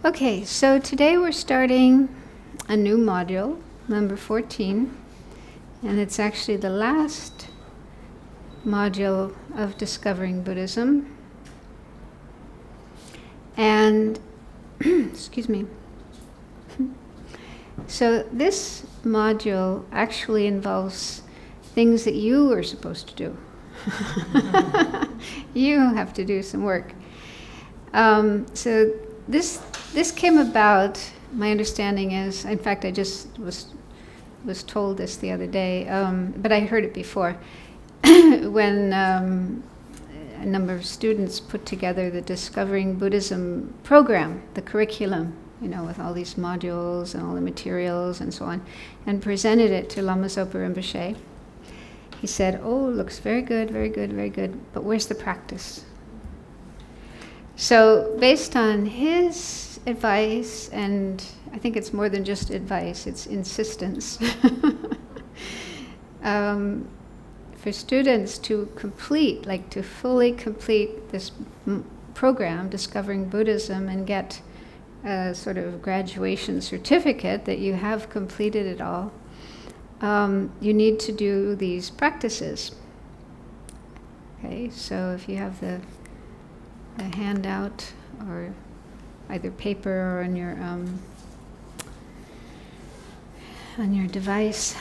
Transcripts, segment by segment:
Okay, so today we're starting a new module, number 14, and it's actually the last module of Discovering Buddhism. And, excuse me. So this module actually involves things that you are supposed to do. You have to do some work. So this came about, my understanding is, in fact I just was told this the other day, but I heard it before, when a number of students put together the Discovering Buddhism program, the curriculum, with all these modules and all the materials and so on, and presented it to Lama Zopa Rinpoche. He said, "Oh, looks very good, very good, very good, but where's the practice?" So based on his advice, and I think it's more than just advice, it's insistence, for students to complete, to fully complete this program, Discovering Buddhism, and get a sort of graduation certificate that you have completed it all, you need to do these practices. Okay, so if you have the handout, or either paper or on your device.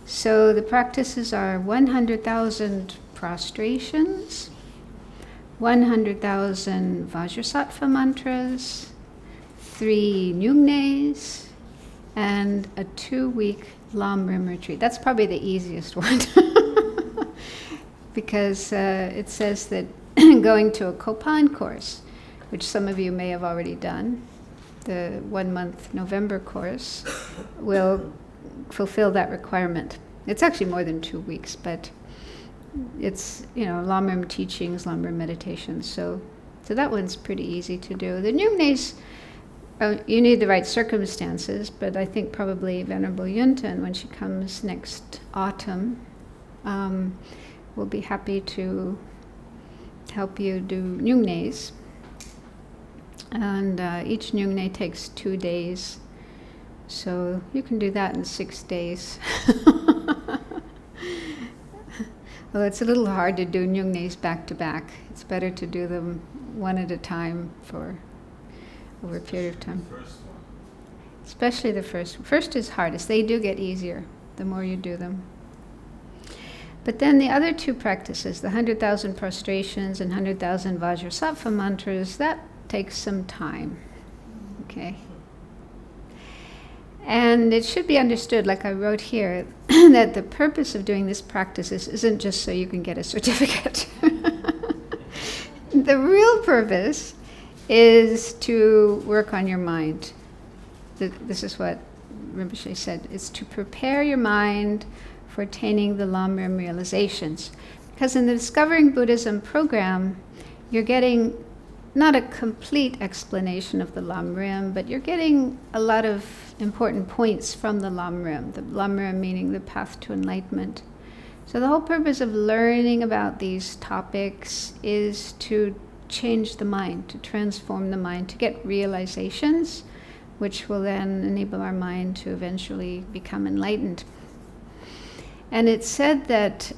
So the practices are 100,000 prostrations, 100,000 Vajrasattva mantras, 3 Nyungnes, and a 2-week Lam Rim retreat. That's probably the easiest one. Because it says that going to a Kopan course, which some of you may have already done, the 1-month November course, will fulfill that requirement. It's actually more than 2 weeks, but it's, Lam Rim teachings, Lam Rim meditations, so that one's pretty easy to do. The Nyungnes, you need the right circumstances, but I think probably Venerable Yunten, when she comes next autumn, we'll be happy to help you do Nyungnes. And each Nyungne takes 2 days, so you can do that in 6 days. Well, it's a little hard to do Nyungnes back to back. It's better to do them one at a time for over a period of time. Especially the first. First is hardest. They do get easier the more you do them. But then the other 2 practices, the 100,000 prostrations and 100,000 Vajrasattva mantras, that takes some time, okay? And it should be understood, like I wrote here, that the purpose of doing this practices isn't just so you can get a certificate. The real purpose is to work on your mind. This is what Rinpoche said. It's to prepare your mind for attaining the Lam Rim realizations. Because in the Discovering Buddhism program, you're getting not a complete explanation of the Lam Rim, but you're getting a lot of important points from the Lam Rim. The Lam Rim meaning the path to enlightenment. So the whole purpose of learning about these topics is to change the mind, to transform the mind, to get realizations, which will then enable our mind to eventually become enlightened. And it's said that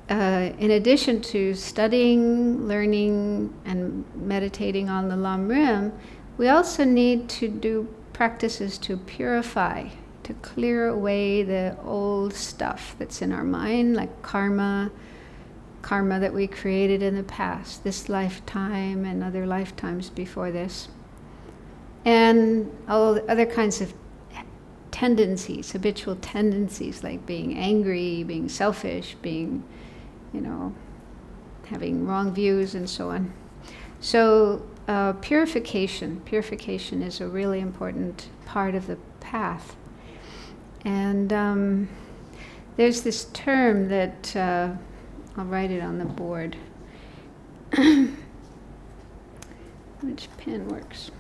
in addition to studying, learning, and meditating on the Lam Rim, we also need to do practices to purify, to clear away the old stuff that's in our mind, like karma that we created in the past, this lifetime and other lifetimes before this, and all the other kinds of tendencies, habitual tendencies, like being angry, being selfish, being, having wrong views and so on. So purification is a really important part of the path. And there's this term that, I'll write it on the board. Which pen works?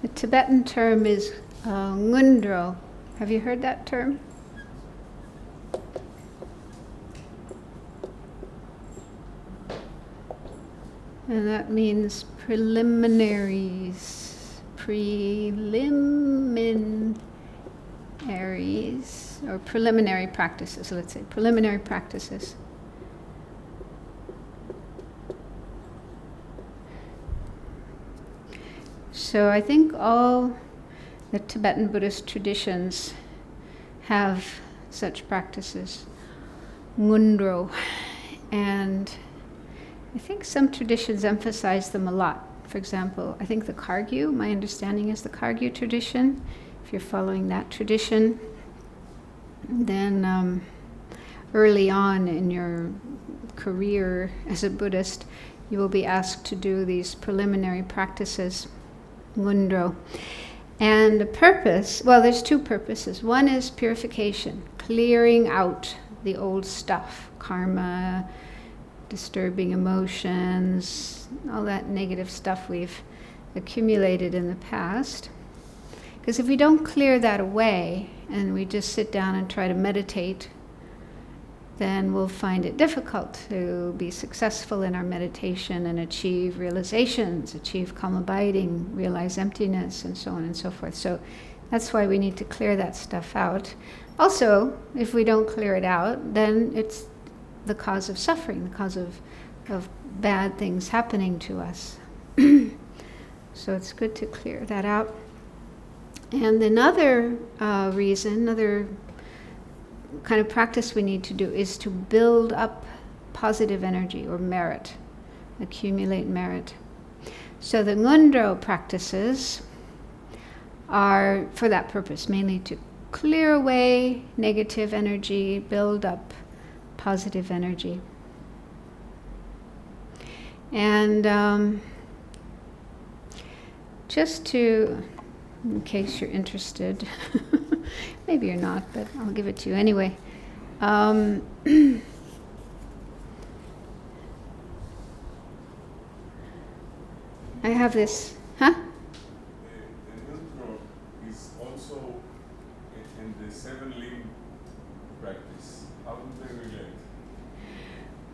The Tibetan term is ngundro. Have you heard that term? And that means preliminaries. Preliminaries, or preliminary practices, let's say. Preliminary practices. So I think all the Tibetan Buddhist traditions have such practices. Ngundro. And I think some traditions emphasize them a lot. For example, I think the Kargyu, my understanding is the Kargyu tradition. If you're following that tradition, then early on in your career as a Buddhist, you will be asked to do these preliminary practices, Ngundro. And the purpose, well, there's two purposes. One is purification, clearing out the old stuff, karma, disturbing emotions, all that negative stuff we've accumulated in the past. Because if we don't clear that away and we just sit down and try to meditate, then we'll find it difficult to be successful in our meditation and achieve realizations, achieve calm abiding, realize emptiness, and so on and so forth. So that's why we need to clear that stuff out. Also, if we don't clear it out, then it's the cause of suffering, the cause of bad things happening to us. So it's good to clear that out. And another reason, another kind of practice we need to do is to build up positive energy or merit, accumulate merit. So the Ngundro practices are for that purpose, mainly to clear away negative energy, build up positive energy. And just to, in case you're interested, maybe you're not, but I'll give it to you anyway. I have this, huh? The Khadro is also in the seven limb practice. How do they relate?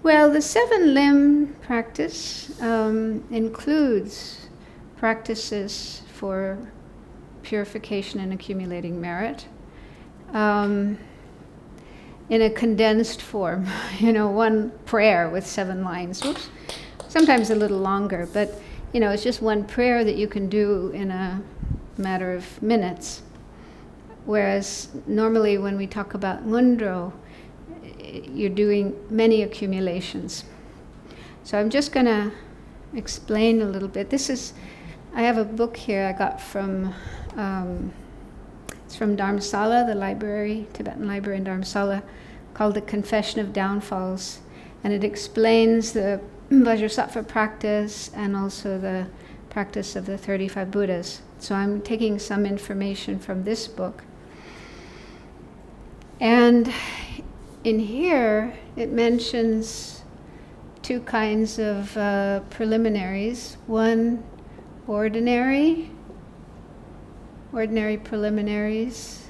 Well, the seven limb practice includes practices for purification and accumulating merit in a condensed form, one prayer with 7 lines. Oops. Sometimes a little longer, but it's just one prayer that you can do in a matter of minutes. Whereas normally when we talk about Ngundro, you're doing many accumulations. So I'm just going to explain a little bit. I have a book here I got from, it's from Dharamsala, the library, Tibetan library in Dharamsala, called The Confession of Downfalls. And it explains the Vajrasattva practice and also the practice of the 35 Buddhas. So I'm taking some information from this book. And in here, it mentions 2 kinds of preliminaries. One, ordinary preliminaries.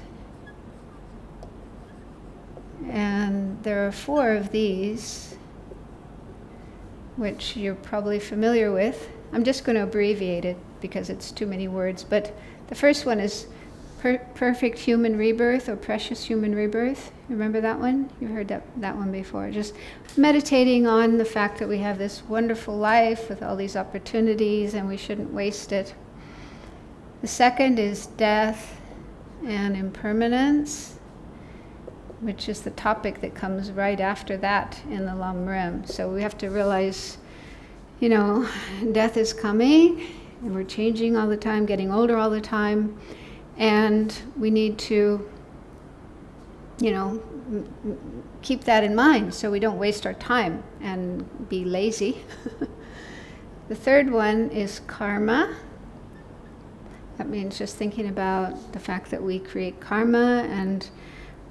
And there are 4 of these, which you're probably familiar with. I'm just going to abbreviate it because it's too many words. But the first one is perfect human rebirth or precious human rebirth. Remember that one? You've heard that one before. Just meditating on the fact that we have this wonderful life with all these opportunities and we shouldn't waste it. The second is death and impermanence, which is the topic that comes right after that in the Lamrim. So we have to realize, death is coming and we're changing all the time, getting older all the time. And we need to, keep that in mind so we don't waste our time and be lazy. The third one is karma. That means just thinking about the fact that we create karma and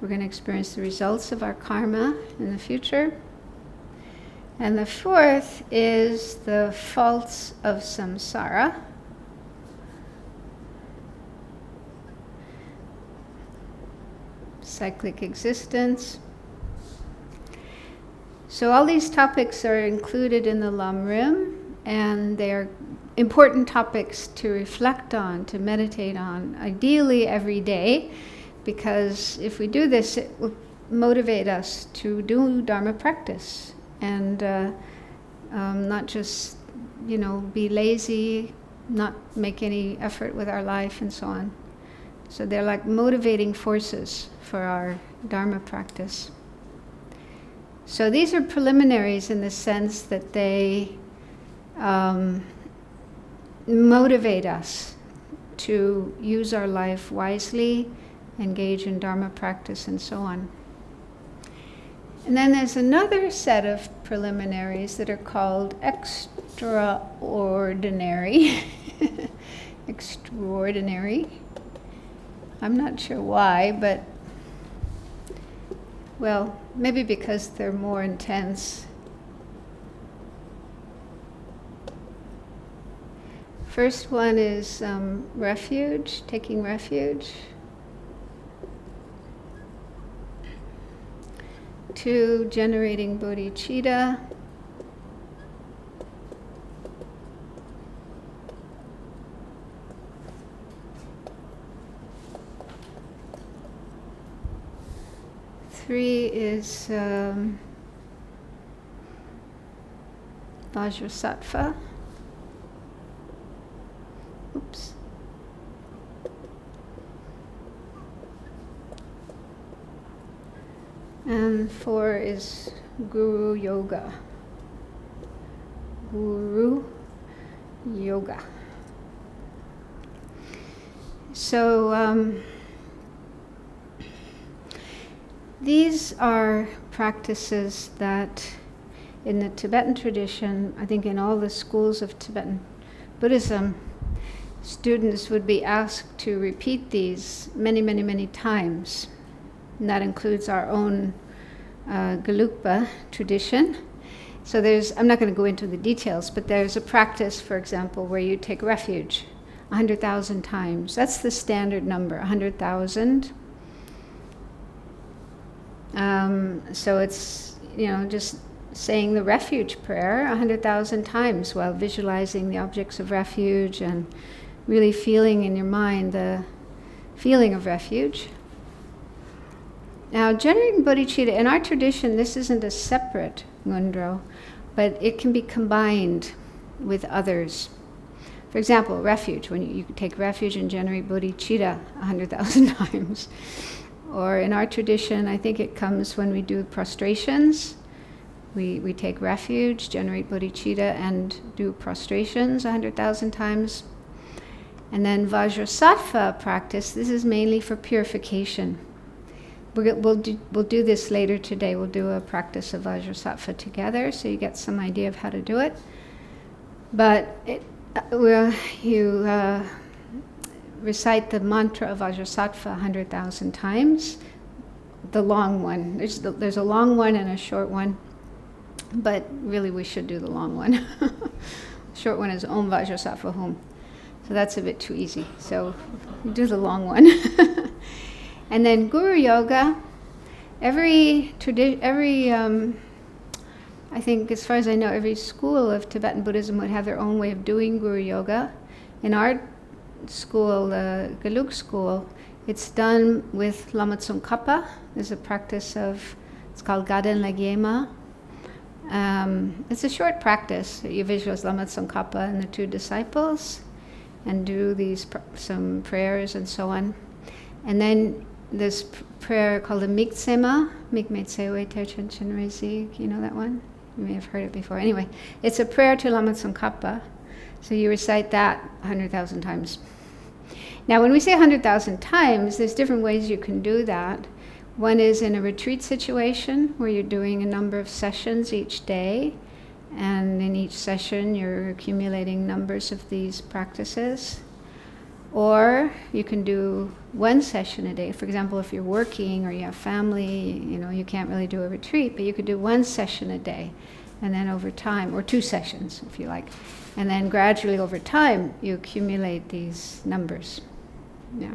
we're going to experience the results of our karma in the future. And the fourth is the faults of samsara. Cyclic existence. So all these topics are included in the Lamrim, and they are important topics to reflect on, to meditate on, ideally every day, because if we do this, it will motivate us to do Dharma practice and not just, be lazy, not make any effort with our life and so on. So they're like motivating forces for our Dharma practice. So these are preliminaries in the sense that they motivate us to use our life wisely, engage in Dharma practice, and so on. And then there's another set of preliminaries that are called extraordinary. Extraordinary. I'm not sure why, but, well, maybe because they're more intense. First one is refuge, taking refuge. 2, generating bodhicitta. 3 is Vajrasattva. Oops. And 4 is Guru Yoga. Guru Yoga. So these are practices that in the Tibetan tradition, I think in all the schools of Tibetan Buddhism, students would be asked to repeat these many, many, many times. And that includes our own Gelugpa tradition. So I'm not going to go into the details, but there's a practice, for example, where you take refuge 100,000 times. That's the standard number, 100,000. So it's, just saying the refuge prayer 100,000 times while visualizing the objects of refuge and really feeling in your mind the feeling of refuge. Now, generating bodhicitta, in our tradition, this isn't a separate ngondro, but it can be combined with others. For example, refuge, when you take refuge and generate bodhicitta 100,000 times. Or in our tradition, I think it comes when we do prostrations. We take refuge, generate bodhicitta, and do prostrations 100,000 times. And then Vajrasattva practice, this is mainly for purification. We'll do this later today. We'll do a practice of Vajrasattva together, so you get some idea of how to do it. But you recite the mantra of Vajrasattva 100,000 times, the long one. There's a long one and a short one, but really we should do the long one. The short one is Om Vajrasattva Hum. So that's a bit too easy. So do the long one. And then Guru Yoga, I think as far as I know, every school of Tibetan Buddhism would have their own way of doing Guru Yoga. In our school, the Gelug school, it's done with Lama Tsongkhapa. There's a practice it's called Gaden Lagyema. It's a short practice. You visualize Lama Tsongkhapa and the 2 disciples and do some prayers and so on. And then this prayer called the Miktsema, Mikmetsewe Terchen Chenrezi. You know that one? You may have heard it before. Anyway, it's a prayer to Lama Tsongkhapa. So you recite that 100,000 times. Now, when we say 100,000 times, there's different ways you can do that. One is in a retreat situation where you're doing a number of sessions each day, and in each session you're accumulating numbers of these practices. Or you can do 1 session a day. For example, if you're working or you have family, you can't really do a retreat, but you could do 1 session a day. And then over time, or 2 sessions if you like. And then gradually over time, you accumulate these numbers. Yeah.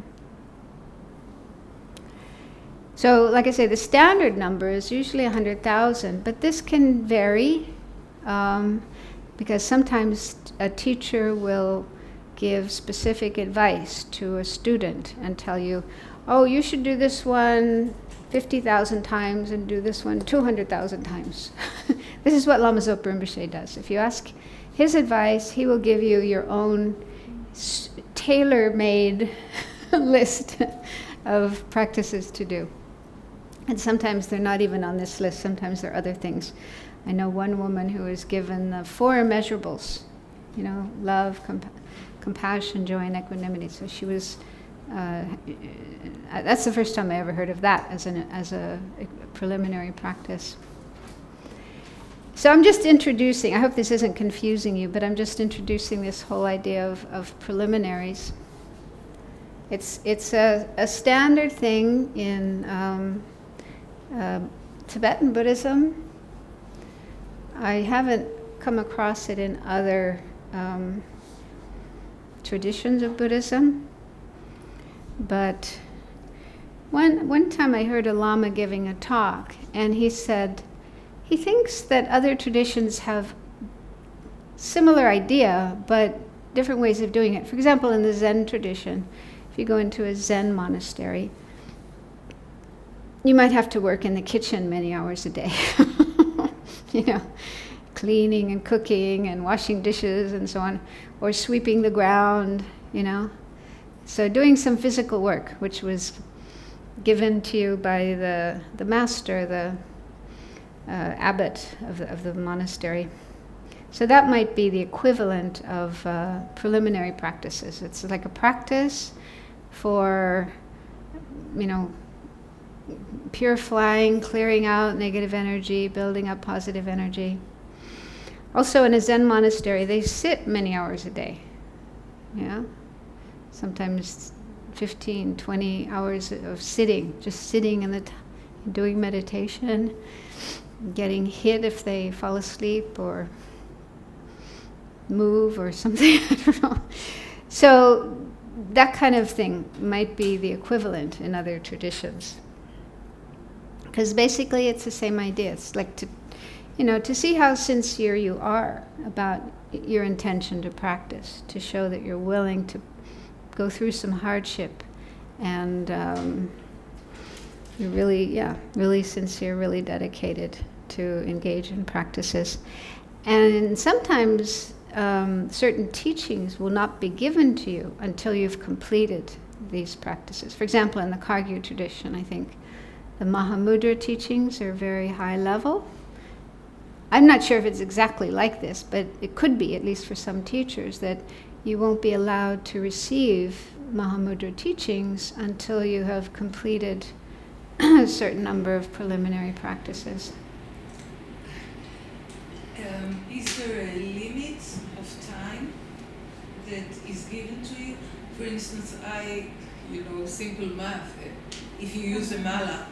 So, like I say, the standard number is usually 100,000, but this can vary. Because sometimes a teacher will give specific advice to a student and tell you, oh, you should do this one 50,000 times and do this one 200,000 times. This is what Lama Zopa Rinpoche does. If you ask his advice, he will give you your own tailor-made list of practices to do. And sometimes they're not even on this list, sometimes they're other things. I know one woman who was given the 4 immeasurables, love, compassion, joy, and equanimity. So she was, that's the first time I ever heard of that as a preliminary practice. So I'm just introducing, I hope this isn't confusing you, but I'm just introducing this whole idea of preliminaries. It's a standard thing in Tibetan Buddhism. I haven't come across it in other traditions of Buddhism, but one time I heard a Lama giving a talk, and he said he thinks that other traditions have similar idea, but different ways of doing it. For example, in the Zen tradition, if you go into a Zen monastery, you might have to work in the kitchen many hours a day. Cleaning and cooking and washing dishes and so on, or sweeping the ground, So doing some physical work, which was given to you by the master, the abbot of the monastery. So that might be the equivalent of preliminary practices. It's like a practice for, purifying, clearing out negative energy, building up positive energy. Also in a Zen monastery, they sit many hours a day. Sometimes 15, 20 hours of sitting, just sitting doing meditation, getting hit if they fall asleep or move or something, I don't know. So that kind of thing might be the equivalent in other traditions. Because basically it's the same idea. It's like to see how sincere you are about your intention to practice, to show that you're willing to go through some hardship and you're really sincere, really dedicated to engage in practices. And sometimes certain teachings will not be given to you until you've completed these practices. For example, in the Kagyu tradition, I think the Mahamudra teachings are very high level. I'm not sure if it's exactly like this, but it could be, at least for some teachers, that you won't be allowed to receive Mahamudra teachings until you have completed a certain number of preliminary practices. Is there a limit of time that is given to you? For instance, simple math. If you use a mala,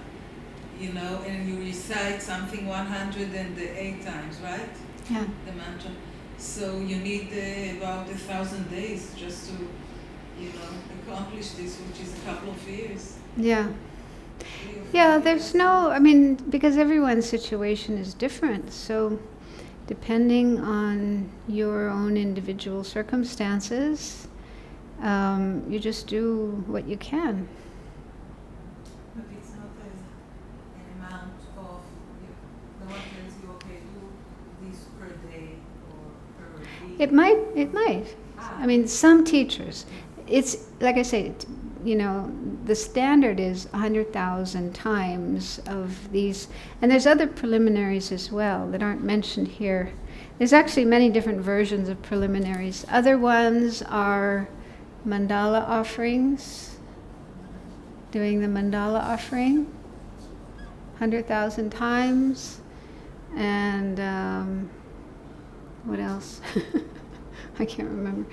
and you recite something 108 times, right? Yeah. The mantra. So you need about 1,000 days just to, accomplish this, which is a couple of years. Yeah. There's because everyone's situation is different. So depending on your own individual circumstances, you just do what you can. But it's not an amount of, no one tells you, okay, do this per day or per week. It might. I mean, some teachers, it's, like I say, the standard is 100,000 times of these, and there's other preliminaries as well that aren't mentioned here. There's actually many different versions of preliminaries. Other ones are mandala offerings, doing the mandala offering 100,000 times, and what else? I can't remember.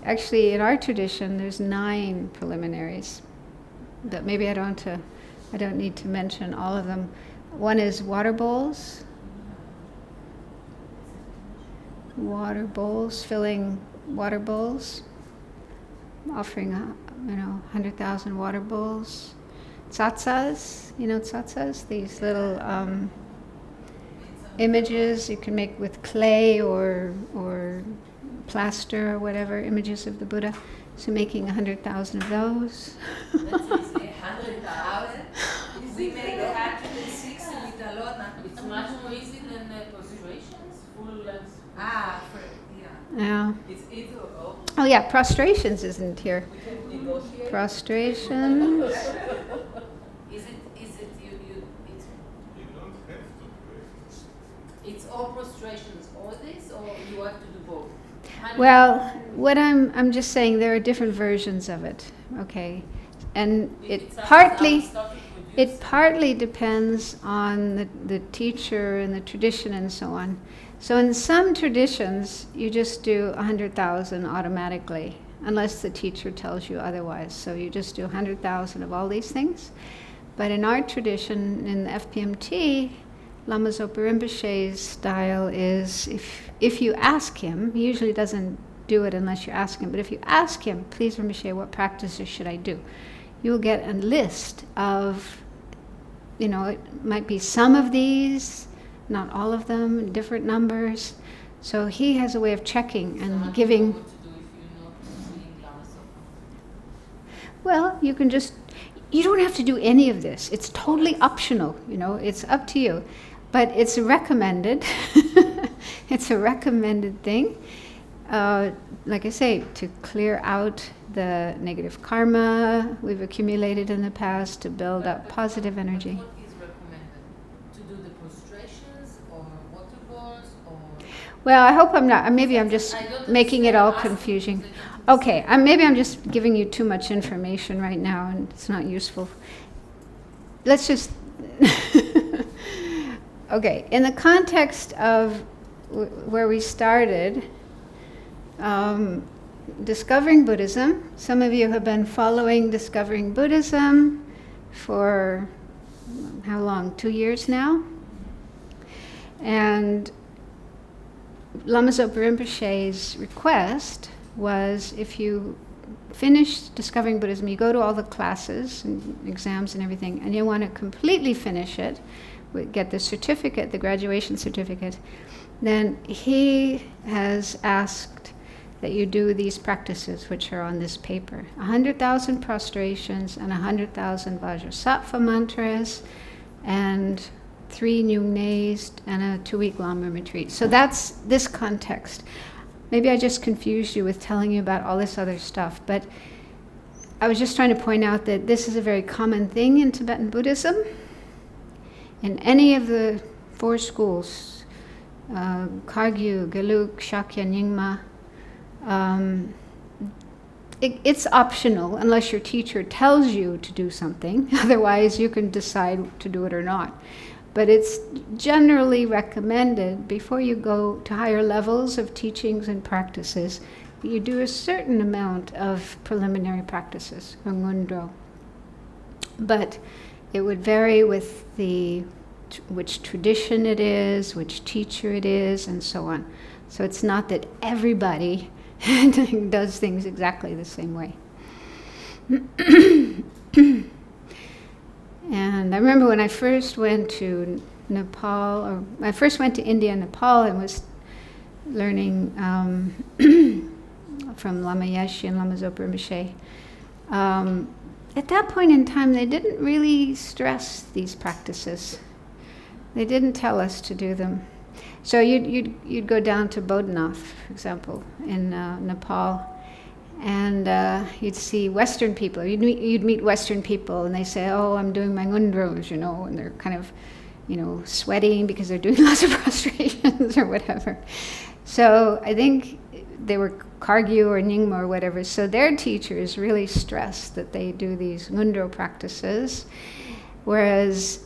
Actually, in our tradition, there's 9 preliminaries. That maybe I don't need to mention all of them. One is water bowls, filling water bowls, offering 100,000 water bowls. Tsatsas, tsatsas, these little images you can make with clay or plaster or whatever, images of the Buddha. So making 100,000 of those. That's easy. 100,000. We made 106 with Alona. It's much more easy than prostrations, full length. Yeah. It's easy. Oh yeah, prostrations isn't here. We can negotiate. Prostrations. Is it it's You don't have to do it. it's all prostrations, all this, or you have to do both? Well, what I'm just saying, there are different versions of it. Okay, and it partly depends on the teacher and the tradition and so on. So in some traditions, you just do 100,000 automatically, unless the teacher tells you otherwise. So you just do 100,000 of all these things. But in our tradition, in the FPMT, Lama Zopa Rinpoche's style is, if you ask him, he usually doesn't do it unless you ask him, but if you ask him, please Rinpoche, what practices should I do? You'll get a list of, it might be some of these, not all of them, different numbers. So he has a way of checking and giving. What to do if you're not seeing Lama Zopa? Well, you don't have to do any of this. It's totally optional, it's up to you. But it's recommended. It's a recommended thing. Like I say, to clear out the negative karma we've accumulated in the past, to build up positive energy. What is recommended? To do the prostrations or water balls or? Well, I hope I'm not. Maybe I'm just making it all confusing. Okay, maybe I'm just giving you too much information right now, and it's not useful. Let's just. Okay, in the context of where we started, discovering Buddhism. Some of you have been following Discovering Buddhism for how long? 2 years now? And Lama Zopa Rinpoche's request was, if you finish Discovering Buddhism, you go to all the classes and exams and everything, and you want to completely finish it, get the certificate, the graduation certificate, then he has asked that you do these practices which are on this paper. 100,000 prostrations and 100,000 Vajrasattva mantras and 3 Nyungnes and a 2-week Lamrim retreat. So that's this context. Maybe I just confused you with telling you about all this other stuff, but I was just trying to point out that this is a very common thing in Tibetan Buddhism. In any of the 4 schools, Kagyu, Gelug, Shakya, Nyingma, it's optional unless your teacher tells you to do something. Otherwise, you can decide to do it or not. But it's generally recommended before you go to higher levels of teachings and practices, you do a certain amount of preliminary practices, or ngundro. But it would vary with which tradition it is, which teacher it is, and so on. So it's not that everybody does things exactly the same way. And I remember when I first went to Nepal, or I first went to India and Nepal and was learning from Lama Yeshe and Lama Zopa Rinpoche. At that point in time, they didn't really stress these practices. They didn't tell us to do them. So you'd go down to Bodhanath, for example, in Nepal, and you'd see Western people. You'd meet Western people, and they say, "Oh, I'm doing my ngundros," and they're kind of, sweating because they're doing lots of prostrations or whatever. So I think they were Kagyu or Nyingma or whatever. So their teachers really stressed that they do these ngundro practices, whereas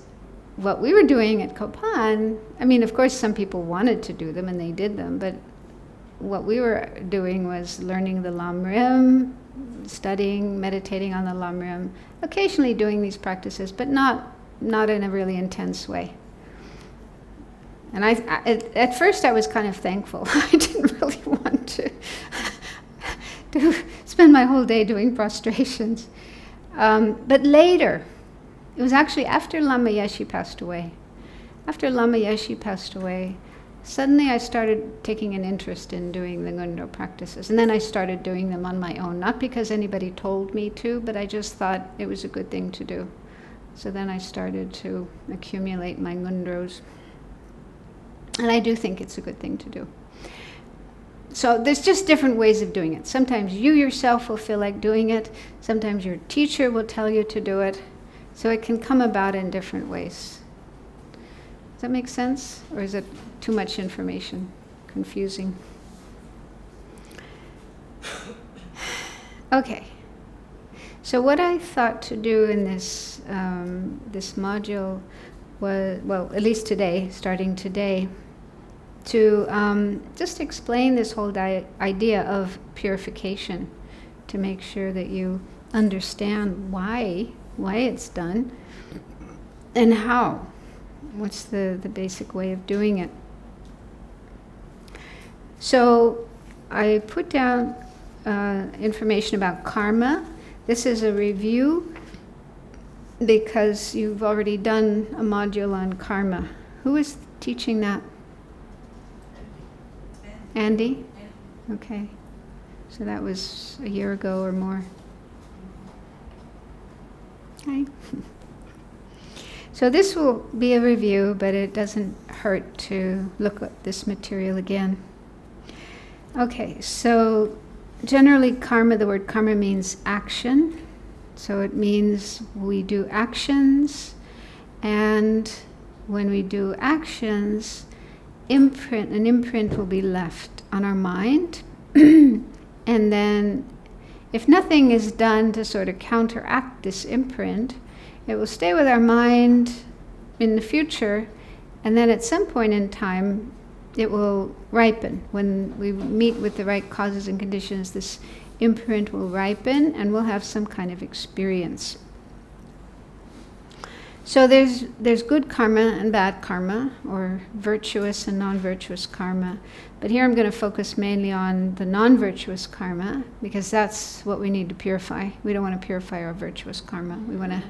what we were doing at Kopan, of course some people wanted to do them and they did them, but what we were doing was learning the Lamrim, studying, meditating on the Lamrim, occasionally doing these practices, but not in a really intense way. And at first I was kind of thankful. I didn't really want to spend my whole day doing prostrations. But later, it was actually after Lama Yeshe passed away, after Lama Yeshe passed away, suddenly I started taking an interest in doing the Ngondro practices. And then I started doing them on my own, not because anybody told me to, but I just thought it was a good thing to do. So then I started to accumulate my Ngondros. And I do think it's a good thing to do. So there's just different ways of doing it. Sometimes you yourself will feel like doing it. Sometimes your teacher will tell you to do it. So it can come about in different ways. Does that make sense? Or is it too much information? Confusing? Okay. So what I thought to do in this this module was, well, at least today, starting today, to just explain this whole idea of purification, to make sure that you understand why it's done, and how. What's the basic way of doing it? So I put down information about karma. This is a review because you've already done a module on karma. Who is teaching that? Andy? Okay. So that was a year ago or more. Okay. So this will be a review, but it doesn't hurt to look at this material again. Okay, so generally karma, the word karma means action. So it means we do actions, and when we do actions, an imprint will be left on our mind. And then if nothing is done to sort of counteract this imprint, it will stay with our mind in the future, and then at some point in time, it will ripen. When we meet with the right causes and conditions, this imprint will ripen, and we'll have some kind of experience. So there's good karma and bad karma, or virtuous and non-virtuous karma. But here I'm going to focus mainly on the non-virtuous karma, because that's what we need to purify. We don't want to purify our virtuous karma. We want to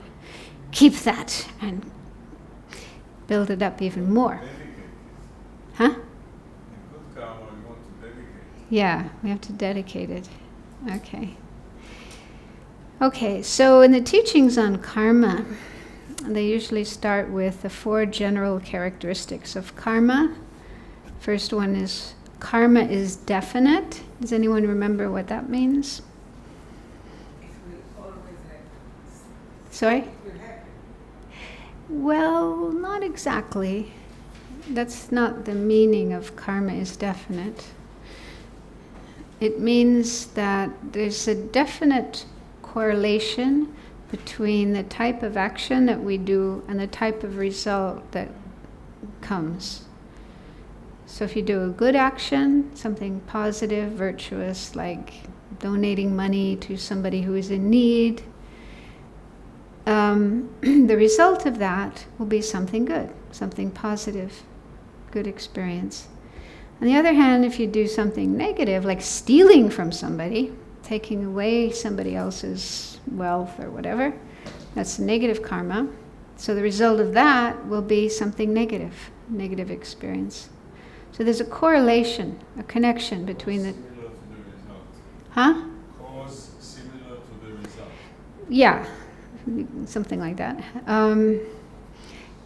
keep that and build it up even more. Dedicate. Huh? In good karma, we want to dedicate. Yeah, we have to dedicate it. Okay, so in the teachings on karma, they usually start with the 4 general characteristics of karma. First one is karma is definite. Does anyone remember what that means? It will always happen. Sorry? It will happen. Well, not exactly. That's not the meaning of karma is definite. It means that there's a definite correlation between the type of action that we do and the type of result that comes. So if you do a good action, something positive, virtuous, like donating money to somebody who is in need, the result of that will be something good, something positive, good experience. On the other hand, if you do something negative, like stealing from somebody, taking away somebody else's wealth or whatever, that's negative karma. So the result of that will be something negative experience. So there's a correlation, a connection between the... Similar to the result. Huh? Cause similar to the result. Yeah, something like that.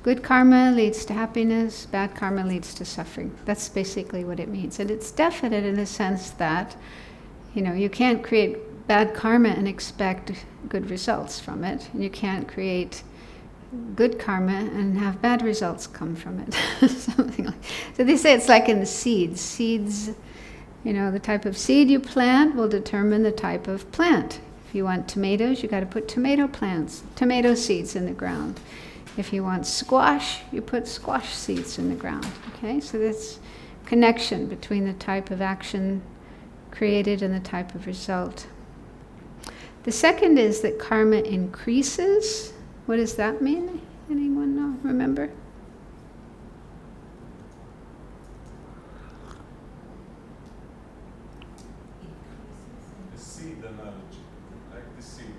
Good karma leads to happiness, bad karma leads to suffering. That's basically what it means. And it's definite in the sense that, you can't create bad karma and expect good results from it. And you can't create good karma and have bad results come from it. Something like. So they say it's like in the seeds. Seeds, the type of seed you plant will determine the type of plant. If you want tomatoes, you got to put tomato seeds in the ground. If you want squash, you put squash seeds in the ground. Okay, so this connection between the type of action created and the type of result. The second is that karma increases. What does that mean? Anyone know? Remember? The seed analogy, like the seed.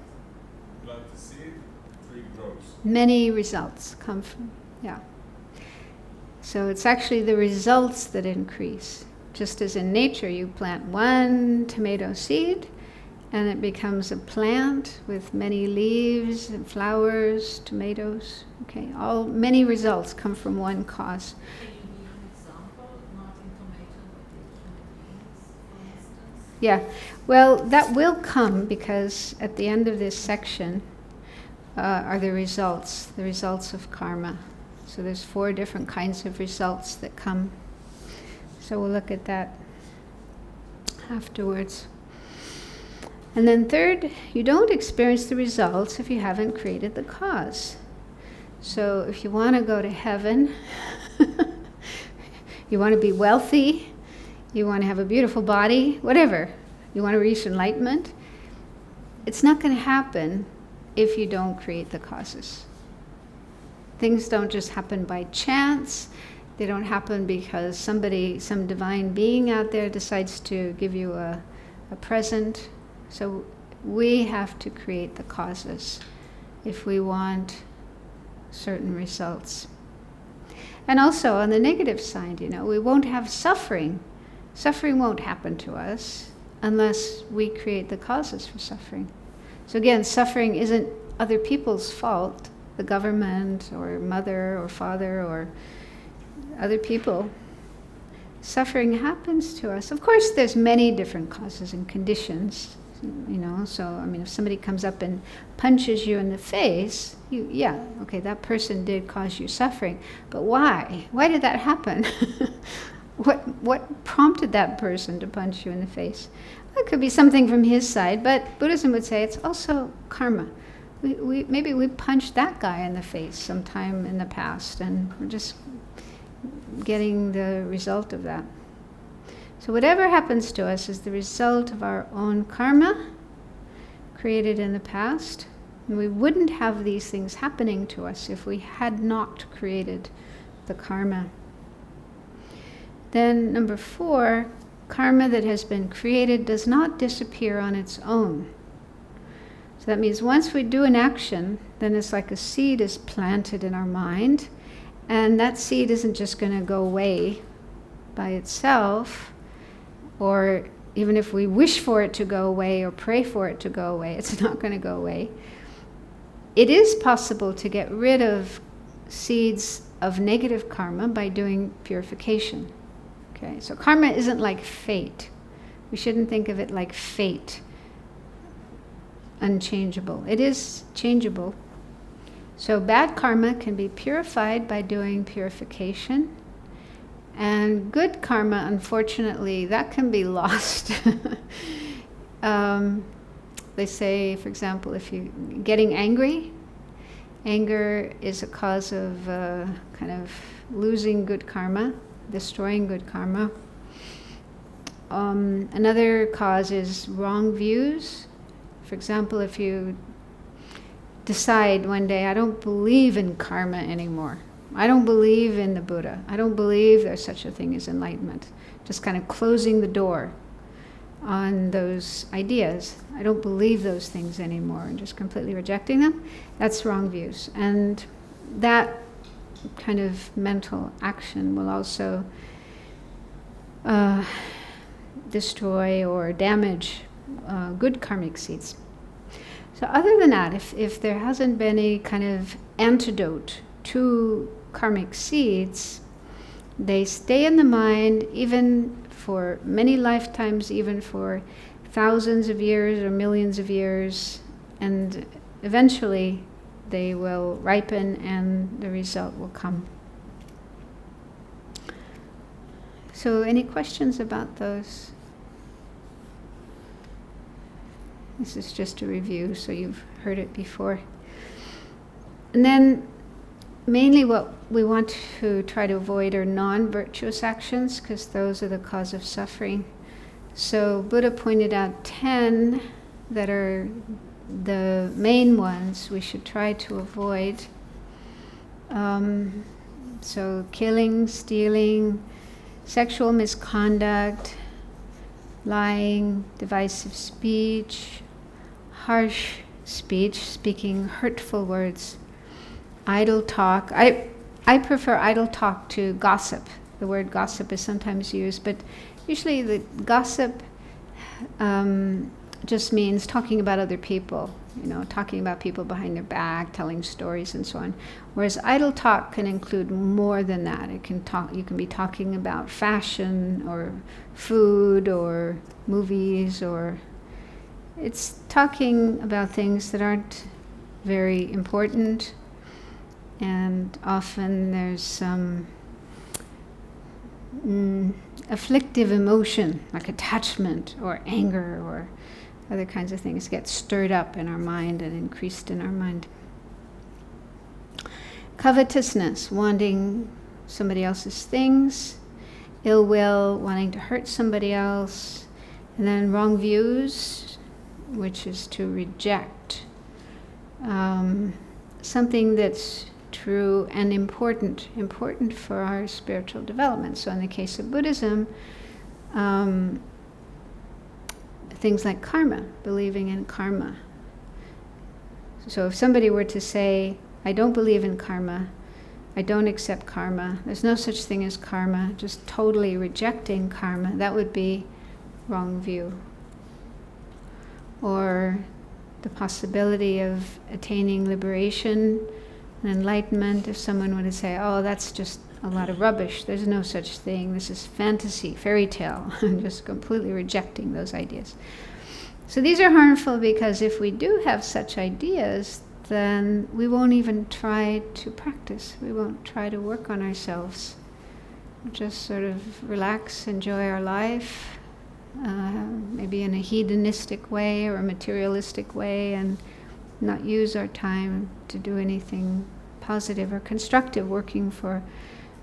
Plant the seed, tree grows. Many results come from, yeah. So it's actually the results that increase. Just as in nature, you plant one tomato seed, and it becomes a plant with many leaves and flowers, tomatoes. Okay, many results come from one cause. Can you give an example, not in tomato, but in human beings, for instance? Yeah, well, that will come because at the end of this section are the results of karma. So there's 4 different kinds of results that come. So we'll look at that afterwards. And then third, you don't experience the results if you haven't created the cause. So if you want to go to heaven, you want to be wealthy, you want to have a beautiful body, whatever, you want to reach enlightenment, it's not going to happen if you don't create the causes. Things don't just happen by chance. They don't happen because some divine being out there decides to give you a present. So we have to create the causes if we want certain results. And also on the negative side, we won't have suffering. Suffering won't happen to us unless we create the causes for suffering. So again, suffering isn't other people's fault, the government or mother or father or other people. Suffering happens to us. Of course, there's many different causes and conditions, so if somebody comes up and punches you in the face, that person did cause you suffering, but why? Why did that happen? What prompted that person to punch you in the face? It could be something from his side, but Buddhism would say it's also karma. Maybe we punched that guy in the face sometime in the past, and we're just getting the result of that. So whatever happens to us is the result of our own karma created in the past. And we wouldn't have these things happening to us if we had not created the karma. Then number 4, karma that has been created does not disappear on its own. So that means once we do an action, then it's like a seed is planted in our mind, and that seed isn't just going to go away by itself, or even if we wish for it to go away or pray for it to go away, it's not going to go away. It is possible to get rid of seeds of negative karma by doing purification. Okay, so karma isn't like fate. We shouldn't think of it like fate, unchangeable. It is changeable. So bad karma can be purified by doing purification. And good karma, unfortunately, that can be lost. They say, for example, if you're getting angry, anger is a cause of kind of losing good karma, destroying good karma. Another cause is wrong views. For example, if you decide one day, I don't believe in karma anymore. I don't believe in the Buddha. I don't believe there's such a thing as enlightenment. Just kind of closing the door on those ideas. I don't believe those things anymore and just completely rejecting them. That's wrong views. And that kind of mental action will also destroy or damage good karmic seeds. So other than that, if there hasn't been a kind of antidote to karmic seeds, they stay in the mind even for many lifetimes, even for thousands of years or millions of years, and eventually they will ripen and the result will come. So any questions about those? This is just a review, so you've heard it before. And then mainly what we want to try to avoid are non-virtuous actions, because those are the cause of suffering. So Buddha pointed out 10 that are the main ones we should try to avoid. So killing, stealing, sexual misconduct, lying, divisive speech, harsh speech, speaking hurtful words, idle talk. I prefer idle talk to gossip. The word gossip is sometimes used, but usually the gossip just means talking about other people, talking about people behind their back, telling stories and so on. Whereas idle talk can include more than that. You can be talking about fashion or food or movies, or it's talking about things that aren't very important, and often there's some afflictive emotion like attachment or anger or other kinds of things get stirred up in our mind and increased in our mind. Covetousness, wanting somebody else's things, ill will, wanting to hurt somebody else, and then wrong views, which is to reject something that's true and important for our spiritual development. So in the case of Buddhism, things like karma, believing in karma. So if somebody were to say, I don't believe in karma, I don't accept karma, there's no such thing as karma, just totally rejecting karma, that would be wrong view. Or the possibility of attaining liberation and enlightenment, if someone were to say, oh, that's just a lot of rubbish, there's no such thing, this is fantasy, fairy tale, just completely rejecting those ideas. So these are harmful because if we do have such ideas, then we won't even try to practice, we won't try to work on ourselves. We'll just sort of relax, enjoy our life, maybe in a hedonistic way or a materialistic way, and not use our time to do anything positive or constructive, working for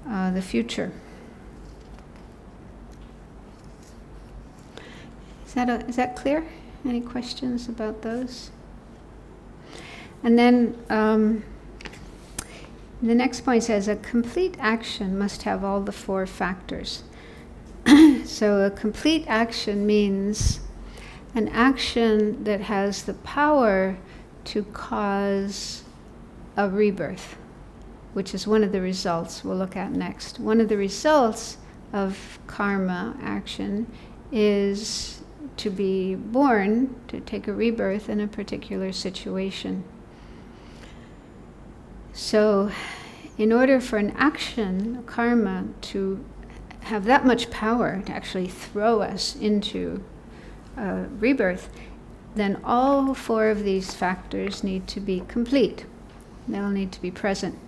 the future. Is that clear? Any questions about those? And then the next point says, a complete action must have all the four factors. So a complete action means an action that has the power to cause a rebirth, which is one of the results we'll look at next. One of the results of karma action is to be born, to take a rebirth in a particular situation. So in order for an action, karma, to have that much power to actually throw us into rebirth, then all four of these factors need to be complete. They'll need to be present.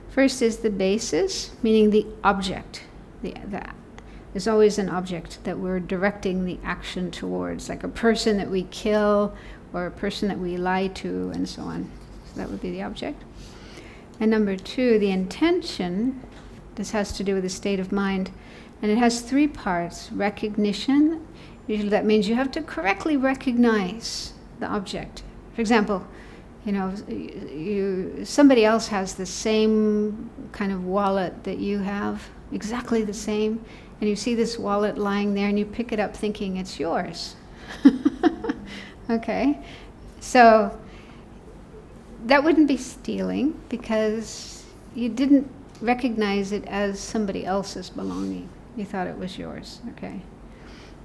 First is the basis, meaning the object. There's always an object that we're directing the action towards, like a person that we kill or a person that we lie to and so on. So that would be the object. And number two, the intention. This has to do with the state of mind. And it has three parts. Recognition. Usually that means you have to correctly recognize the object. For example, somebody else has the same kind of wallet that you have, exactly the same, and you see this wallet lying there and you pick it up thinking it's yours. Okay, so that wouldn't be stealing because you didn't recognize it as somebody else's belonging. You thought it was yours, okay?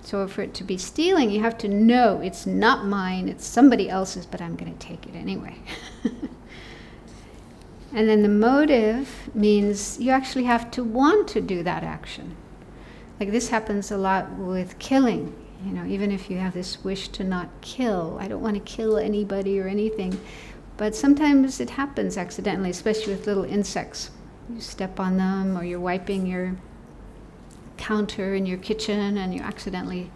So for it to be stealing, you have to know it's not mine, it's somebody else's, but I'm going to take it anyway. And then the motive means you actually have to want to do that action. Like this happens a lot with killing. Even if you have this wish to not kill, I don't want to kill anybody or anything, but sometimes it happens accidentally, especially with little insects. You step on them, or you're wiping your counter in your kitchen and you accidentally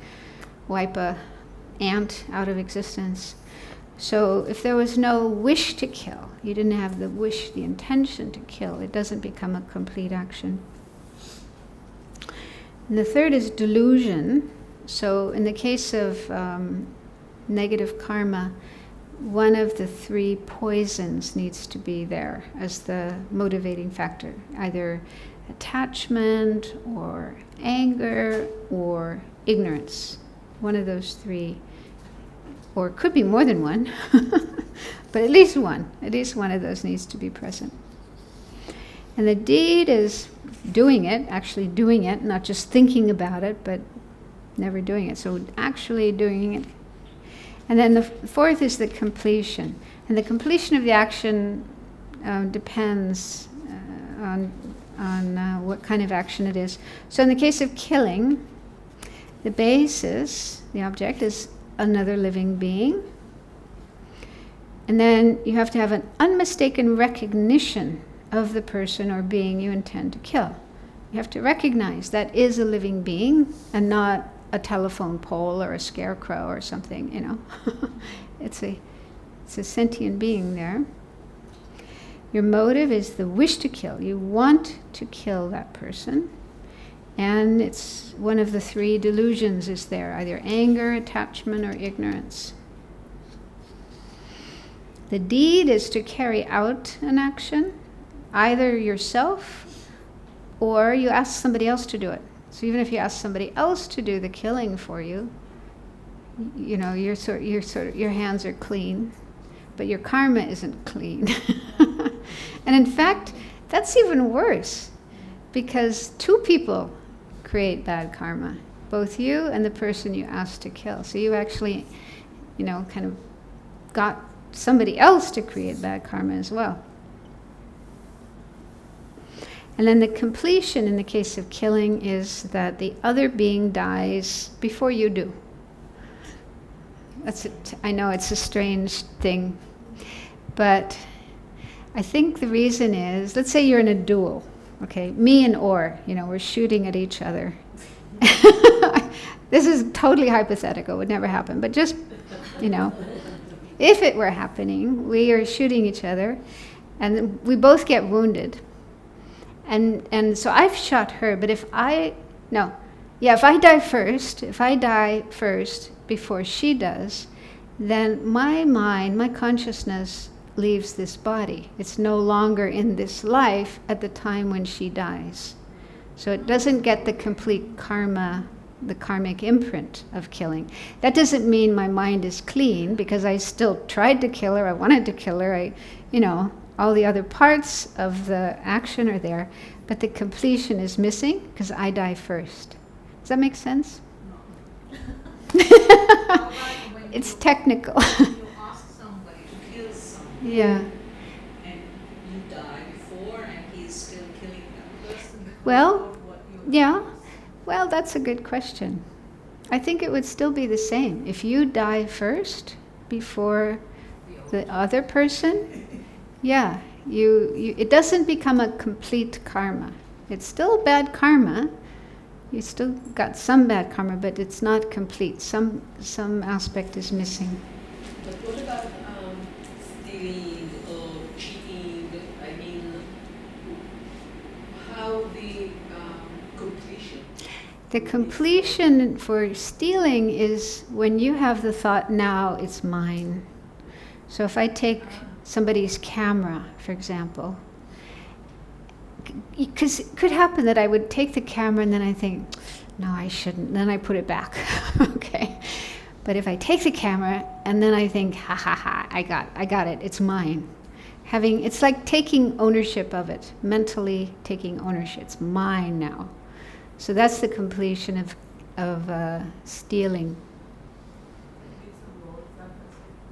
wipe a ant out of existence. So if there was no wish to kill, you didn't have the wish, the intention to kill, it doesn't become a complete action. And the third is delusion. So in the case of negative karma, one of the three poisons needs to be there as the motivating factor, either attachment or anger or ignorance. One of those three, or it could be more than one, but at least one of those needs to be present. And the deed is doing it, actually doing it, not just thinking about it, but never doing it. So actually doing it. And then the fourth is the completion. And the completion of the action depends on what kind of action it is. So in the case of killing, the basis, the object, is another living being. And then you have to have an unmistaken recognition of the person or being you intend to kill. You have to recognize that is a living being and not a telephone pole or a scarecrow or something, you know. It's a sentient being there. Your motive is the wish to kill. You want to kill that person. And it's one of the three delusions is there, either anger, attachment, or ignorance. The deed is to carry out an action, either yourself or you ask somebody else to do it. So even if you ask somebody else to do the killing for you, you know, your hands are clean, but your karma isn't clean. And in fact, that's even worse, because two people create bad karma, both you and the person you asked to kill. So you actually, you know, kind of got somebody else to create bad karma as well. And then the completion in the case of killing is that the other being dies before you do. That's it. I know it's a strange thing, but I think the reason is, let's say you're in a duel, okay? Me and Or, you know, we're shooting at each other. This is totally hypothetical, would never happen, but just, you know, if it were happening, we are shooting each other, and we both get wounded. And so I've shot her, but if I die first before she does, then my mind, my consciousness leaves this body. It's no longer in this life at the time when she dies. So it doesn't get the complete karma, the karmic imprint of killing. That doesn't mean my mind is clean, because I still tried to kill her, I wanted to kill her, all the other parts of the action are there, but the completion is missing because I die first. Does that make sense? How about when It's technical. you ask somebody to kill someone, Yeah. and you die before, and he's still killing that person? Well, Or what you yeah. ask? Well, that's a good question. I think it would still be the same. If you die first before the other person, yeah, it doesn't become a complete karma. It's still bad karma. You still got some bad karma, but it's not complete. Some aspect is missing. But what about stealing or cheating? I mean, how the completion? The completion for stealing is when you have the thought, now it's mine. So if I take somebody's camera, for example, because it could happen that I would take the camera and then I think, no, I shouldn't. Then I put it back. Okay. But if I take the camera and then I think, ha ha ha, I got it, it's mine. It's like taking ownership of it, mentally taking ownership. It's mine now. So that's the completion of stealing.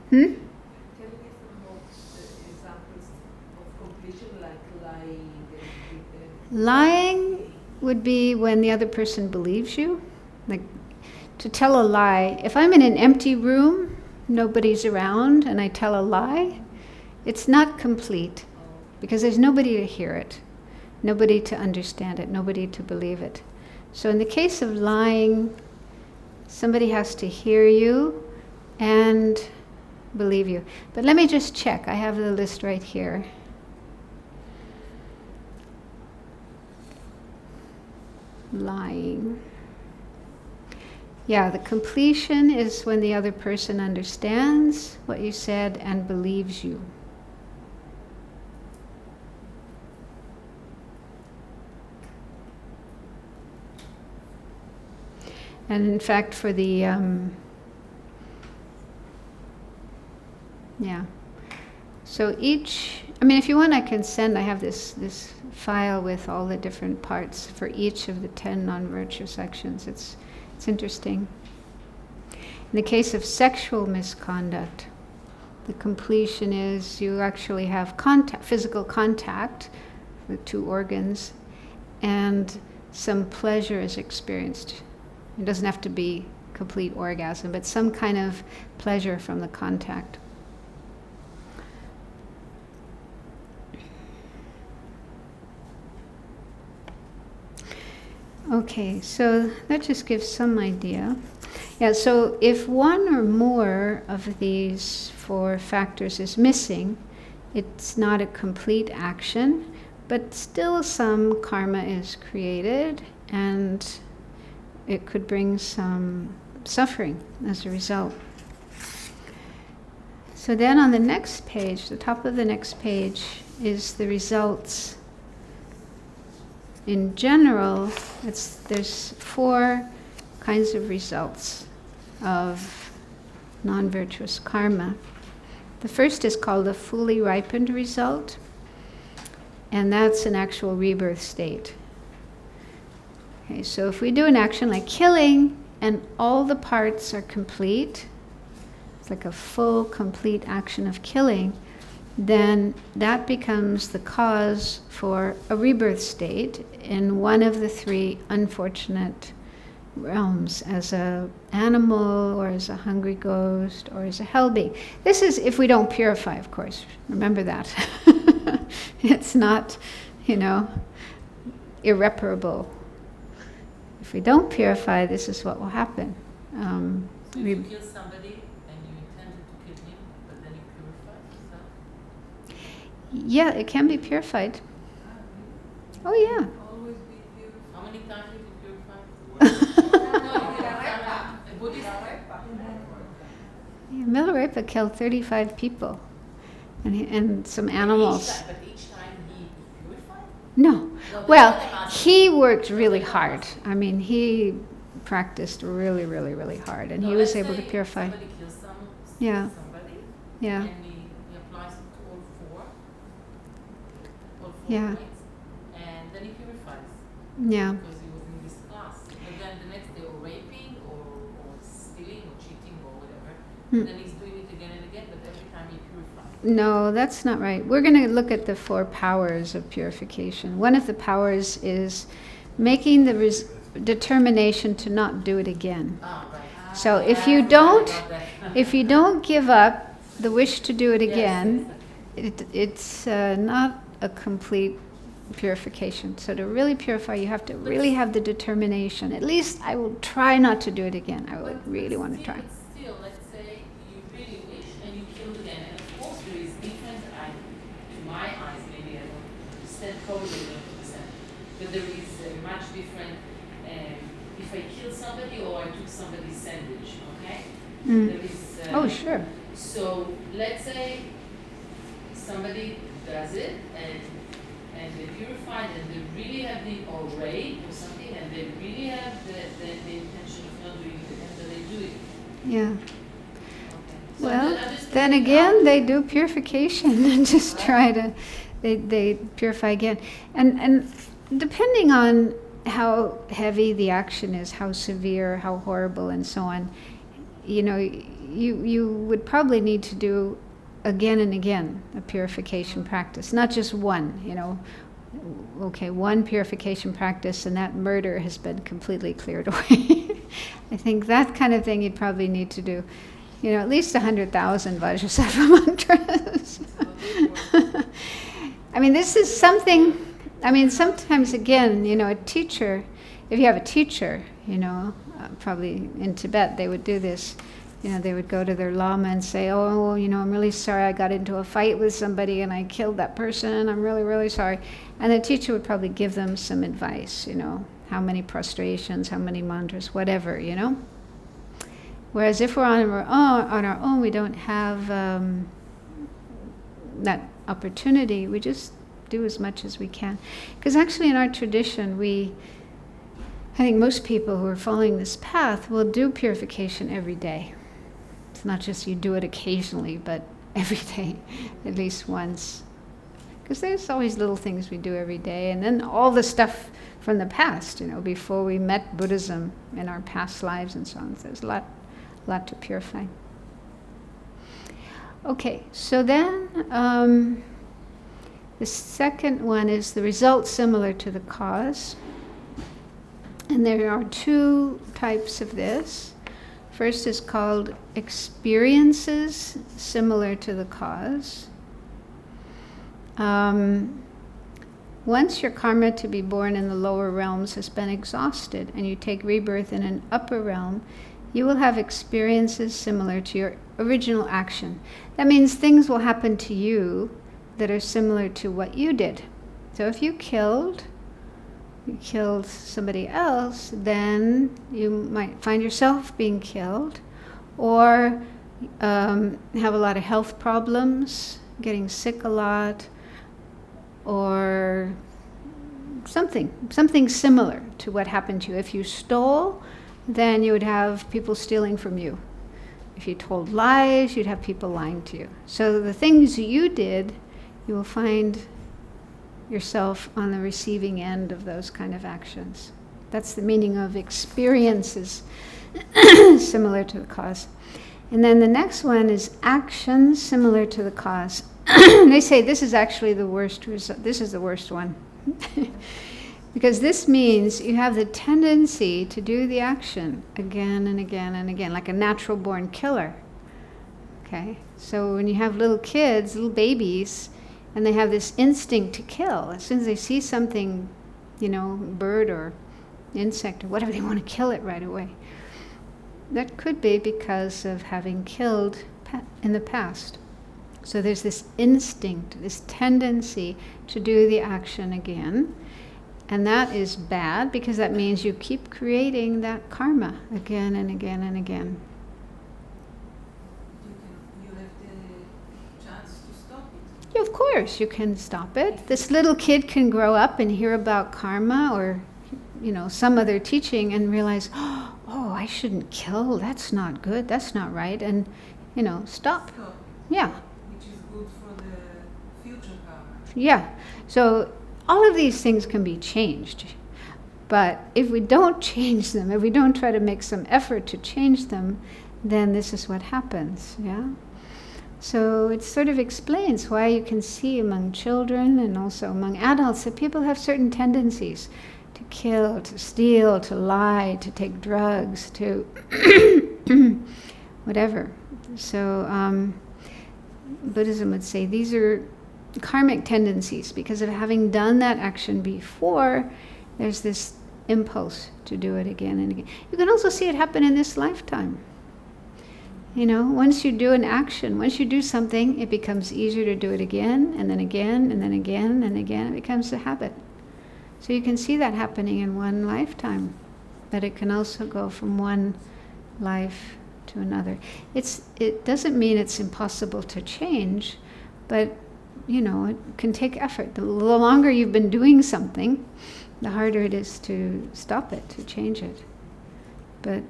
Hmm? Can you give some more examples of completion, like lying? Lying would be when the other person believes you. Like, to tell a lie. If I'm in an empty room, nobody's around, and I tell a lie, it's not complete, because there's nobody to hear it, nobody to understand it, nobody to believe it. So in the case of lying, somebody has to hear you and believe you. But let me just check. I have the list right here. Lying. Yeah, the completion is when the other person understands what you said and believes you. And in fact, for the yeah. So if you want, I can send. I have this file with all the different parts for each of the 10 non-virtue sections. It's interesting. In the case of sexual misconduct, the completion is you actually have contact, physical contact with two organs, and some pleasure is experienced. It doesn't have to be complete orgasm, but some kind of pleasure from the contact. Okay, so that just gives some idea. Yeah, so if one or more of these 4 factors is missing, it's not a complete action, but still some karma is created, and it could bring some suffering as a result. So then on the next page, the top of the next page, is the results. In general, there's 4 kinds of results of non-virtuous karma. The first is called a fully ripened result, and that's an actual rebirth state. Okay, so if we do an action like killing, and all the parts are complete, it's like a full, complete action of killing, then that becomes the cause for a rebirth state in one of the 3 unfortunate realms, as an animal, or as a hungry ghost, or as a hell being. This is if we don't purify, of course. Remember that. It's not, irreparable. If we don't purify, this is what will happen. So if you kill somebody and you intended to kill him, but then you purify yourself? Yeah, it can be purified. Oh yeah. Always be beautiful. How many times did you purify? Buddhist? Yeah, Milarepa killed 35 people, and some animals. But each time he purified? No. Well, he worked really hard. I mean, he practiced really, really, really hard, and he was able to purify. Somebody kills Yeah. somebody, Yeah. and he applies it to all four Yeah. points, and then he purifies. Yeah. Because he was in this class. But then the next day, or raping, or stealing, or cheating, or whatever, then he's doing it again and again, but every time he purifies. No, that's not right. We're going to look at the 4 powers of purification. One of the powers is making the determination to not do it again. Ah, right. So if you don't give up the wish to do it again, it's not a complete purification. So to really purify, you have to really have the determination. At least I will try not to do it again. I would really want to try. But still, let's say you really wish and you kill again. And of course there is different, to my eyes, maybe I don't understand totally 100%, but there is a much different, if I kill somebody or I took somebody's sandwich, okay? There is, Oh, sure. so let's say somebody does it and they purified and they really have the, or rape or something, and they really have the intention of not doing it again, but they do it. Yeah. Okay. So Well, I'm just then thinking again, how- they do purification and just try to, they purify again. And depending on how heavy the action is, how severe, how horrible, and so on, you would probably need to do again and again a purification practice, not just one, okay, one purification practice and that murder has been completely cleared away. I think that kind of thing you'd probably need to do, at least 100,000 Vajrasattva mantras. I mean, this is something, sometimes again, a teacher, if you have a teacher, probably in Tibet they would do this. They would go to their lama and say, oh, I'm really sorry I got into a fight with somebody and I killed that person. I'm really, really sorry. And the teacher would probably give them some advice, how many prostrations, how many mantras, whatever, Whereas if we're on our own, we don't have that opportunity. We just do as much as we can. Because actually in our tradition, I think most people who are following this path will do purification every day. It's not just you do it occasionally, but every day, at least once. Because there's always little things we do every day, and then all the stuff from the past, before we met Buddhism in our past lives and so on. So there's a lot to purify. Okay, so then the second one is the result similar to the cause. And there are two types of this. First is called experiences similar to the cause. Once your karma to be born in the lower realms has been exhausted and you take rebirth in an upper realm, you will have experiences similar to your original action. That means things will happen to you that are similar to what you did. So if you killed somebody else, then you might find yourself being killed, or have a lot of health problems, getting sick a lot, or something similar to what happened to you. If you stole, then you would have people stealing from you. If you told lies, you'd have people lying to you. So the things you did, you will find yourself on the receiving end of those kind of actions. That's the meaning of experiences similar to the cause. And then the next one is actions similar to the cause. They say this is actually the worst result. This is the worst one. Because this means you have the tendency to do the action again and again and again, like a natural born killer. Okay? So when you have little kids, little babies, and they have this instinct to kill, as soon as they see something, bird or insect or whatever, they want to kill it right away. That could be because of having killed in the past. So there's this instinct, this tendency to do the action again. And that is bad, because that means you keep creating that karma again and again and again. You have the chance to stop it. Yeah, of course, you can stop it. This little kid can grow up and hear about karma or, some other teaching and realize, oh, I shouldn't kill. That's not good. That's not right. And, stop. Stop. Yeah. Which is good for the future karma. Yeah. So all of these things can be changed. But if we don't change them, if we don't try to make some effort to change them, then this is what happens, yeah? So it sort of explains why you can see among children and also among adults that people have certain tendencies to kill, to steal, to lie, to take drugs, to whatever. So Buddhism would say these are karmic tendencies. Because of having done that action before, there's this impulse to do it again and again. You can also see it happen in this lifetime. Once you do an action, once you do something, it becomes easier to do it again, and then again, and then again, and again. It becomes a habit. So you can see that happening in one lifetime, but it can also go from one life to another. It doesn't mean it's impossible to change, but it can take effort. The longer you've been doing something, the harder it is to stop it, to change it. But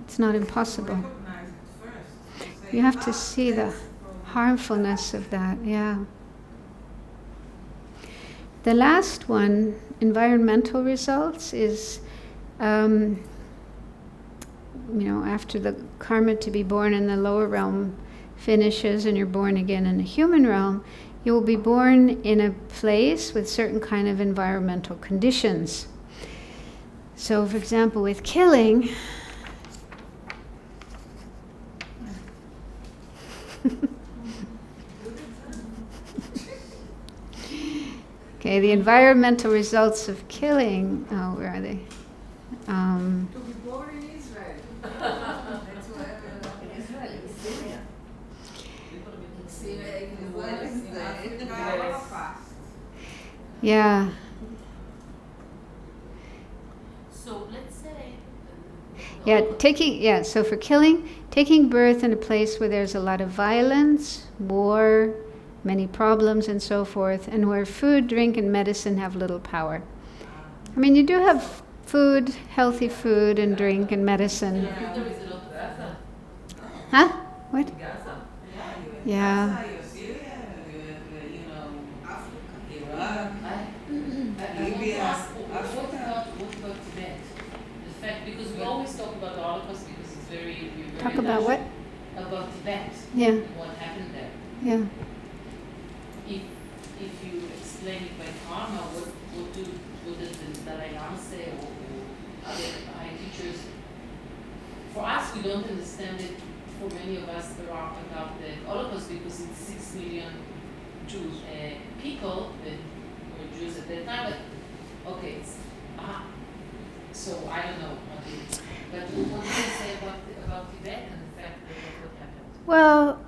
it's not impossible. Recognize it first. You have to see the harmfulness of that, yeah. The last one, environmental results, is after the karma to be born in the lower realm finishes and you're born again in the human realm, you will be born in a place with certain kind of environmental conditions. So, for example, with killing, okay, the environmental results of killing, where are they? To be born in Israel. That's where In Israel, in Syria. in Syria, in Africa. Yeah. So let's say. Yeah, so for killing, taking birth in a place where there's a lot of violence, war, many problems and so forth, and where food, drink, and medicine have little power. I mean, you do have food, healthy food and drink and medicine. There is a lot of Gaza. Huh? What? Gaza. Yeah. want maybe to ask, after. what about Tibet? The fact, because we always talk about the Holocaust because it's very Talk about what? About Tibet. Yeah. And what happened there. Yeah. If you explain it by karma, what does the Dalai Lama say or other high teachers? For us, we don't understand it. For many of us, about the Holocaust because it's 6 million Jews, people that were Jews at that time. But okay, so I don't know what it is. But what do you say about Tibet and the fact that what happened? Well,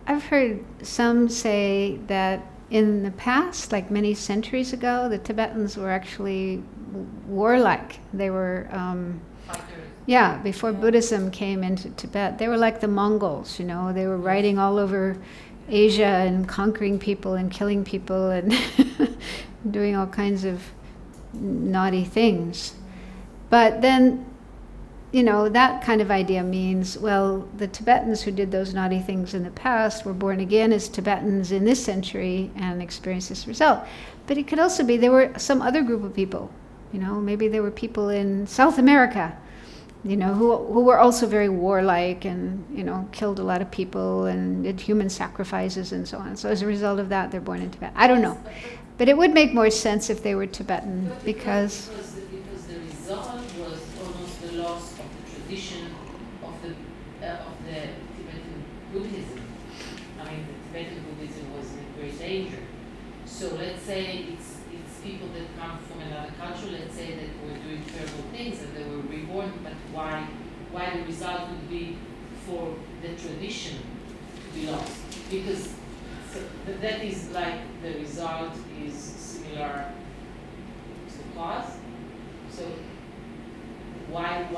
I've heard some say that in the past, like many centuries ago, the Tibetans were actually warlike. They were, before Buddhism came into Tibet, they were like the Mongols, they were riding all over Asia and conquering people and killing people and doing all kinds of naughty things. But then, that kind of idea means, well, the Tibetans who did those naughty things in the past were born again as Tibetans in this century and experienced this result. But it could also be there were some other group of people, maybe there were people in South America, who were also very warlike and, killed a lot of people and did human sacrifices and so on. So as a result of that, they're born in Tibet. I don't know. But it would make more sense if they were Tibetan because the result was almost the loss of the tradition of the Tibetan Buddhism. I mean, the Tibetan Buddhism was in great danger. So let's say it's people that come from another culture, let's say that were doing terrible things and they were reborn, but why the result would be for the tradition to be lost? Because that is like the result is similar to the cause. So why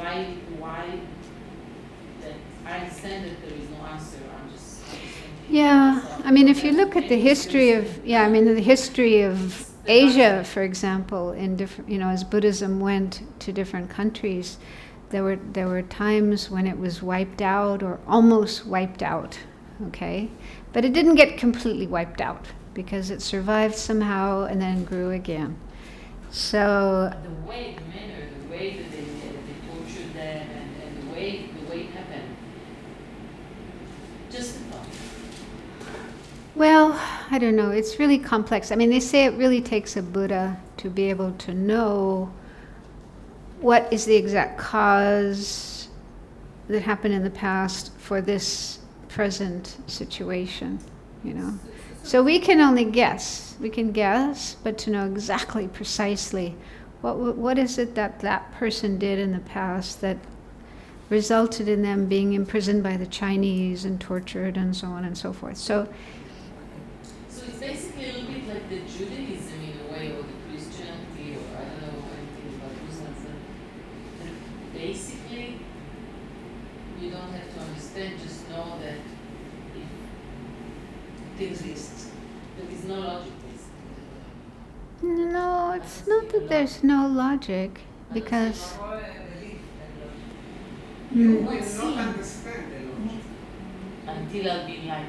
that I understand that there is no answer. I'm just yeah, I mean, if you look at the history of Asia, for example, in different, as Buddhism went to different countries, there were times when it was wiped out or almost wiped out, okay? But it didn't get completely wiped out because it survived somehow and then grew again. So the way that they tortured them and the way it happened, just a thought. well, I don't know, it's really complex. I mean, they say it really takes a Buddha to be able to know what is the exact cause that happened in the past for this present situation, So we can only guess. We can guess, but to know exactly, precisely, what is it that person did in the past that resulted in them being imprisoned by the Chinese and tortured and so on and so forth. So it's basically a little bit like the Judaism in a way, or the Christianity, or I don't know anything about Muslims. And basically, you don't have to understand, just know that it exists. There is no logic, basically. no, it's not that there's no logic, because You will not understand the logic. Until I'll be enlightened.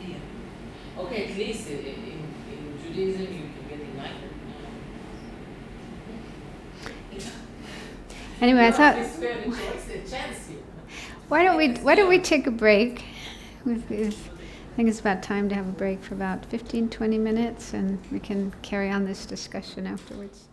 Yeah. Okay, at least in Judaism you can get enlightened. anyway, I thought, It's fair choice, a chance here. why don't we take a break? I think it's about time to have a break for about 15-20 minutes, and we can carry on this discussion afterwards.